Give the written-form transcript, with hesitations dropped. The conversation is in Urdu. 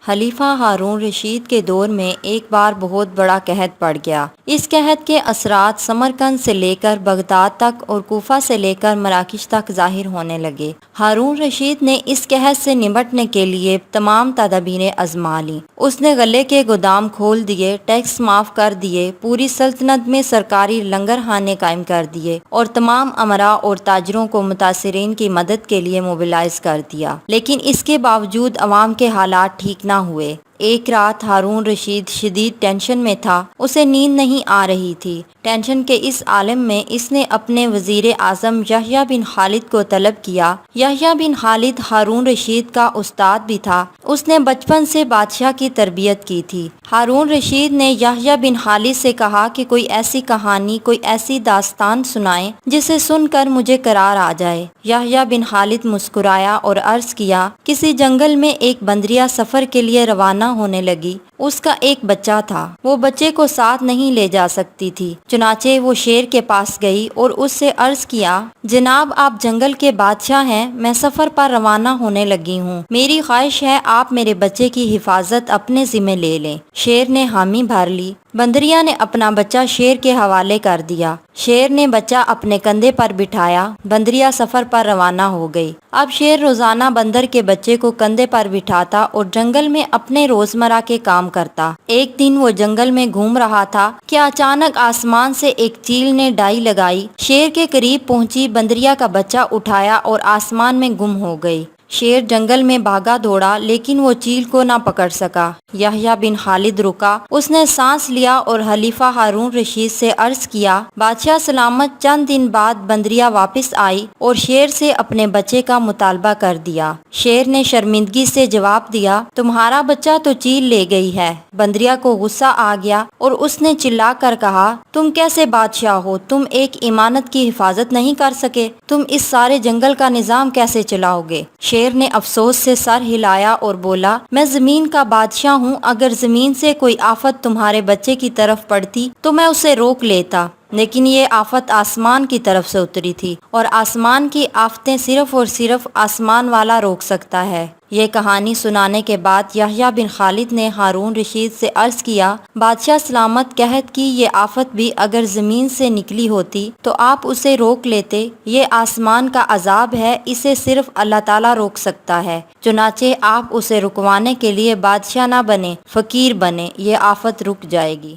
خلیفہ ہارون رشید کے دور میں ایک بار بہت بڑا قحط پڑ گیا۔ اس قحط کے اثرات سمرقند سے لے کر بغداد تک اور کوفہ سے لے کر مراکش تک ظاہر ہونے لگے۔ ہارون رشید نے اس قحط سے نمٹنے کے لیے تمام تدابیریں آزما لیں۔ اس نے غلے کے گودام کھول دیے، ٹیکس معاف کر دیے، پوری سلطنت میں سرکاری لنگر خانے قائم کر دیے اور تمام امراء اور تاجروں کو متاثرین کی مدد کے لیے موبلائز کر دیا۔ لیکن اس کے باوجود عوام کے حالات ٹھیک نہ ہوئے۔ ایک رات ہارون رشید شدید ٹینشن میں تھا، اسے نیند نہیں آ رہی تھی۔ ٹینشن کے اس عالم میں اس نے اپنے وزیر اعظم یحییٰ بن خالد کو طلب کیا۔ یحییٰ بن خالد ہارون رشید کا استاد بھی تھا، اس نے بچپن سے بادشاہ کی تربیت کی تھی۔ ہارون رشید نے یحییٰ بن خالد سے کہا کہ کوئی ایسی کہانی، کوئی ایسی داستان سنائیں جسے سن کر مجھے قرار آ جائے۔ یحییٰ بن خالد مسکرایا اور عرض کیا، کسی جنگل میں ایک بندریا سفر کے لیے روانہ ہونے لگی۔ اس کا ایک بچہ تھا، وہ بچے کو ساتھ نہیں لے جا سکتی تھی، چنانچہ وہ شیر کے پاس گئی اور اس سے عرض کیا، جناب آپ جنگل کے بادشاہ ہیں، میں سفر پر روانہ ہونے لگی ہوں، میری خواہش ہے آپ میرے بچے کی حفاظت اپنے ذمہ لے لیں۔ شیر نے حامی بھر لی۔ بندریا نے اپنا بچہ شیر کے حوالے کر دیا۔ شیر نے بچہ اپنے کندھے پر بٹھایا، بندریا سفر پر روانہ ہو گئی۔ اب شیر روزانہ بندر کے بچے کو کندھے پر بٹھاتا اور جنگل میں اپنے روزمرہ کے کام کرتا۔ ایک دن وہ جنگل میں گھوم رہا تھا کہ اچانک آسمان سے ایک چیل نے ڈائی لگائی، شیر کے قریب پہنچی، بندریا کا بچہ اٹھایا اور آسمان میں گم ہو گئی۔ شیر جنگل میں بھاگا دوڑا لیکن وہ چیل کو نہ پکڑ سکا۔ یحییٰ بن خالد رکا، اس نے سانس لیا اور خلیفہ ہارون رشید سے عرض کیا، بادشاہ سلامت۔ چند دن بعد بندریا واپس آئی اور شیر سے اپنے بچے کا مطالبہ کر دیا۔ شیر نے شرمندگی سے جواب دیا، تمہارا بچہ تو چیل لے گئی ہے۔ بندریا کو غصہ آ گیا اور اس نے چلا کر کہا، تم کیسے بادشاہ ہو؟ تم ایک امانت کی حفاظت نہیں کر سکے، تم اس سارے جنگل کا نظام کیسے چلاؤ گے؟ شیر نے افسوس سے سر ہلایا اور بولا، میں زمین کا بادشاہ ہوں، اگر زمین سے کوئی آفت تمہارے بچے کی طرف پڑتی تو میں اسے روک لیتا، لیکن یہ آفت آسمان کی طرف سے اتری تھی اور آسمان کی آفتیں صرف اور صرف آسمان والا روک سکتا ہے۔ یہ کہانی سنانے کے بعد یحییٰ بن خالد نے ہارون رشید سے عرض کیا، بادشاہ سلامت، قحط کی یہ آفت بھی اگر زمین سے نکلی ہوتی تو آپ اسے روک لیتے، یہ آسمان کا عذاب ہے، اسے صرف اللہ تعالیٰ روک سکتا ہے، چنانچہ آپ اسے رکوانے کے لیے بادشاہ نہ بنے، فقیر بنے، یہ آفت رک جائے گی۔